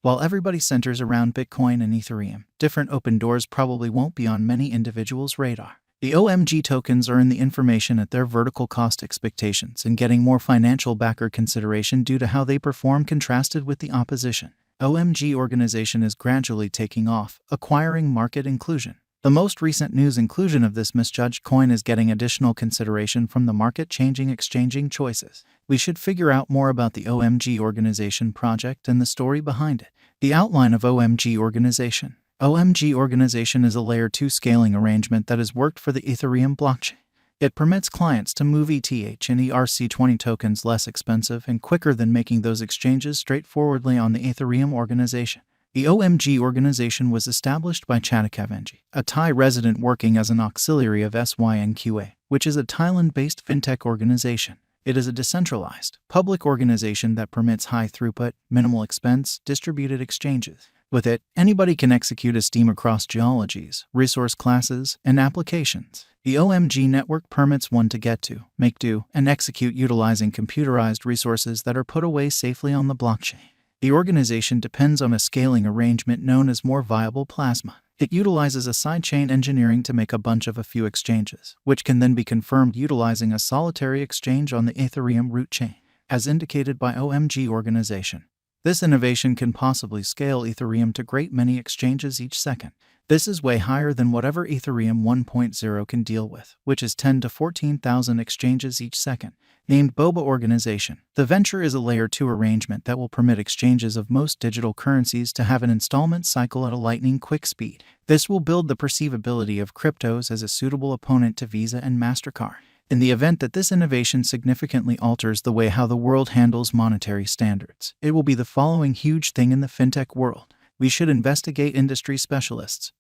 While everybody centers around Bitcoin and Ethereum, different open doors probably won't be on many individuals' radar. The OMG tokens are in the information at their vertical cost expectations and getting more financial backer consideration due to how they perform contrasted with the opposition. OMG organization is gradually taking off, acquiring market inclusion. The most recent news inclusion of this misjudged coin is getting additional consideration from the market-changing exchanging choices. We should figure out more about the OMG organization project and the story behind it. The outline of OMG organization. OMG organization is a Layer 2 scaling arrangement that has worked for the Ethereum blockchain. It permits clients to move ETH and ERC20 tokens less expensive and quicker than making those exchanges straightforwardly on the Ethereum organization. The OMG organization was established by Chatakavanji, a Thai resident working as an auxiliary of SYNQA, which is a Thailand-based fintech organization. It is a decentralized, public organization that permits high throughput, minimal expense, distributed exchanges. With it, anybody can execute a scheme across geologies, resource classes, and applications. The OMG network permits one to get to, make do, and execute utilizing computerized resources that are put away safely on the blockchain. The organization depends on a scaling arrangement known as more viable plasma. It utilizes a sidechain engineering to make a bunch of a few exchanges, which can then be confirmed utilizing a solitary exchange on the Ethereum root chain, as indicated by OMG organization. This innovation can possibly scale Ethereum to great many exchanges each second. This is way higher than whatever Ethereum 1.0 can deal with, which is 10 to 14,000 exchanges each second. Named Boba Organization, the venture is a Layer 2 arrangement that will permit exchanges of most digital currencies to have an installment cycle at a lightning-quick speed. This will build the perceivability of cryptos as a suitable opponent to Visa and MasterCard. In the event that this innovation significantly alters the way how the world handles monetary standards, it will be the following huge thing in the fintech world. We should investigate industry specialists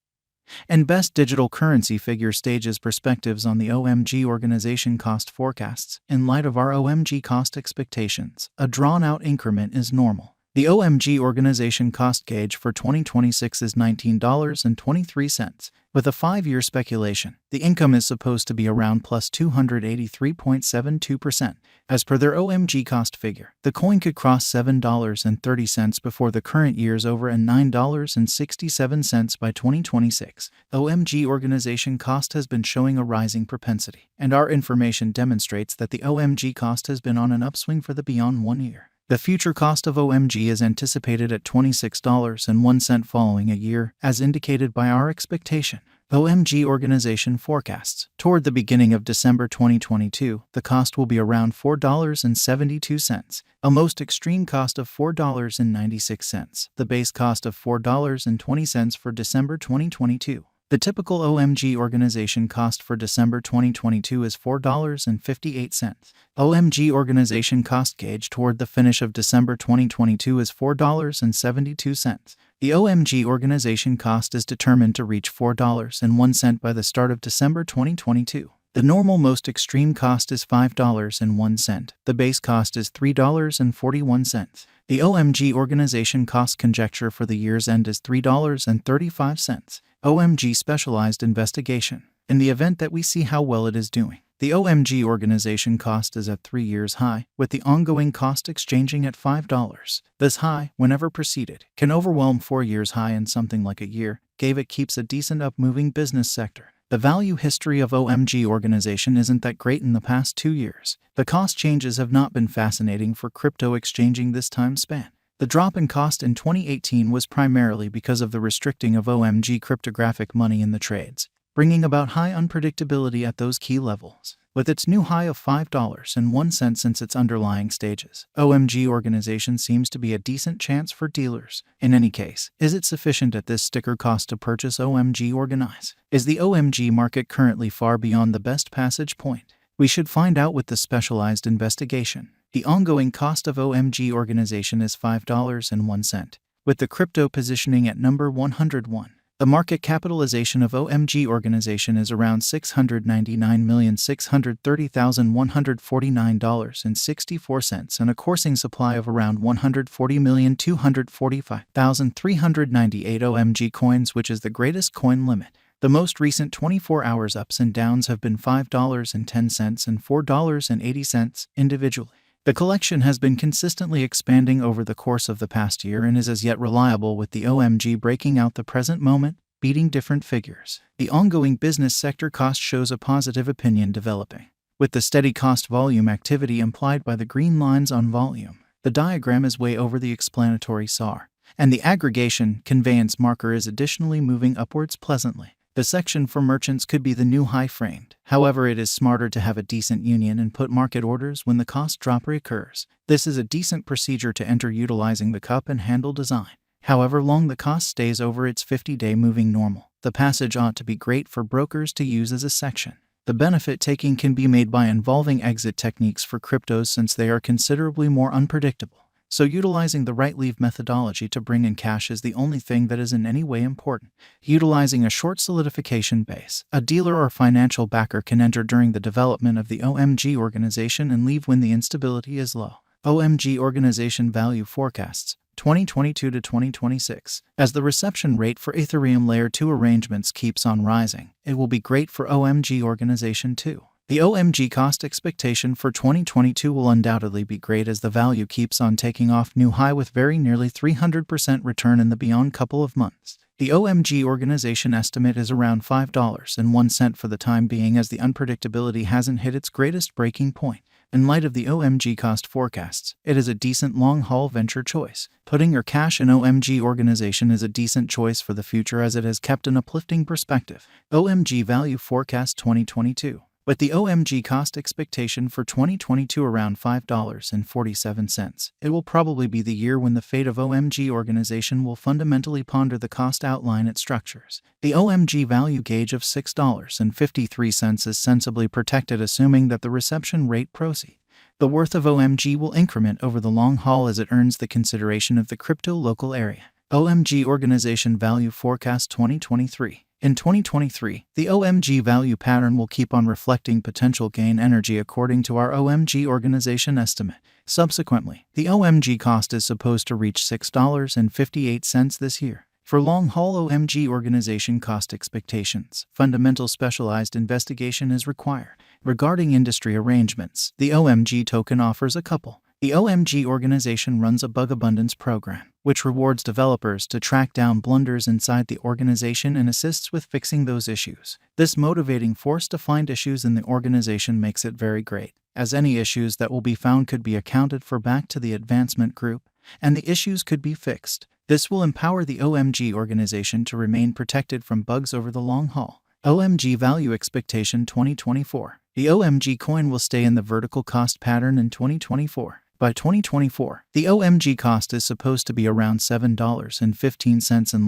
and best digital currency figure stages perspectives on the OMG organization cost forecasts. In light of our OMG cost expectations, a drawn-out increment is normal. The OMG organization cost gauge for 2026 is $19.23. With a 5-year speculation, the income is supposed to be around plus 283.72%. As per their OMG cost figure, the coin could cross $7.30 before the current year's over and $9.67 by 2026. OMG organization cost has been showing a rising propensity, and our information demonstrates that the OMG cost has been on an upswing for the beyond 1 year. The future cost of OMG is anticipated at $26.01 following a year, as indicated by our expectation. OMG organization forecasts. Toward the beginning of December 2022, the cost will be around $4.72, a most extreme cost of $4.96, the base cost of $4.20 for December 2022. The typical OMG organization cost for December 2022 is $4.58. OMG organization cost gauge toward the finish of December 2022 is $4.72. The OMG organization cost is determined to reach $4.01 by the start of December 2022. The normal most extreme cost is $5.01. The base cost is $3.41. The OMG organization cost conjecture for the year's end is $3.35. OMG specialized investigation. In the event that we see how well it is doing, the OMG organization cost is at 3 years high, with the ongoing cost exchanging at $5. This high, whenever preceded, can overwhelm 4 years high in something like a year, gave it keeps a decent up-moving business sector. The value history of OMG organization isn't that great in the past 2 years. The cost changes have not been fascinating for crypto exchanging this time span. The drop in cost in 2018 was primarily because of the restricting of OMG cryptographic money in the trades, bringing about high unpredictability at those key levels. With its new high of $5.01 since its underlying stages, OMG organization seems to be a decent chance for dealers. In any case, is it sufficient at this sticker cost to purchase OMG Organize? Is the OMG market currently far beyond the best passage point? We should find out with the specialized investigation. The ongoing cost of OMG organization is $5.01, with the crypto positioning at number 101. The market capitalization of OMG organization is around $699,630,149.64 and a coursing supply of around 140,245,398 OMG coins, which is the greatest coin limit. The most recent 24 hours ups and downs have been $5.10 and $4.80 individually. The collection has been consistently expanding over the course of the past year and is as yet reliable, with the OMG breaking out the present moment, beating different figures. The ongoing business sector cost shows a positive opinion developing, with the steady cost volume activity implied by the green lines on volume. The diagram is way over the explanatory SAR, and the aggregation conveyance marker is additionally moving upwards pleasantly. The section for merchants could be the new high framed. However, it is smarter to have a decent union and put market orders when the cost drop recurs. This is a decent procedure to enter utilizing the cup and handle design. However long the cost stays over its 50-day moving normal, the passage ought to be great for brokers to use as a section. The benefit taking can be made by involving exit techniques for cryptos, since they are considerably more unpredictable. So utilizing the right leave methodology to bring in cash is the only thing that is in any way important. Utilizing a short solidification base, a dealer or financial backer can enter during the development of the OMG organization and leave when the instability is low. OMG organization value forecasts 2022 to 2026. As the reception rate for Ethereum Layer 2 arrangements keeps on rising, it will be great for OMG organization too. The OMG cost expectation for 2022 will undoubtedly be great, as the value keeps on taking off new high with very nearly 300% return in the beyond couple of months. The OMG organization estimate is around $5.01 for the time being, as the unpredictability hasn't hit its greatest breaking point. In light of the OMG cost forecasts, it is a decent long-haul venture choice. Putting your cash in OMG organization is a decent choice for the future, as it has kept an uplifting perspective. OMG value forecast 2022. With the OMG cost expectation for 2022 around $5.47, it will probably be the year when the fate of OMG organization will fundamentally ponder the cost outline it structures. The OMG value gauge of $6.53 is sensibly protected, assuming that the reception rate proceed. The worth of OMG will increment over the long haul as it earns the consideration of the crypto local area. OMG organization value forecast 2023. In 2023, the OMG value pattern will keep on reflecting potential gain energy according to our OMG organization estimate. Subsequently, the OMG cost is supposed to reach $6.58 this year. For long-haul OMG organization cost expectations, fundamental specialized investigation is required. Regarding industry arrangements, the OMG token offers a couple. The OMG organization runs a bug abundance program, which rewards developers to track down blunders inside the organization and assists with fixing those issues. This motivating force to find issues in the organization makes it very great, as any issues that will be found could be accounted for back to the advancement group, and the issues could be fixed. This will empower the OMG organization to remain protected from bugs over the long haul. OMG value expectation 2024. The OMG coin will stay in the vertical cost pattern in 2024. By 2024, the OMG cost is supposed to be around $7.15 in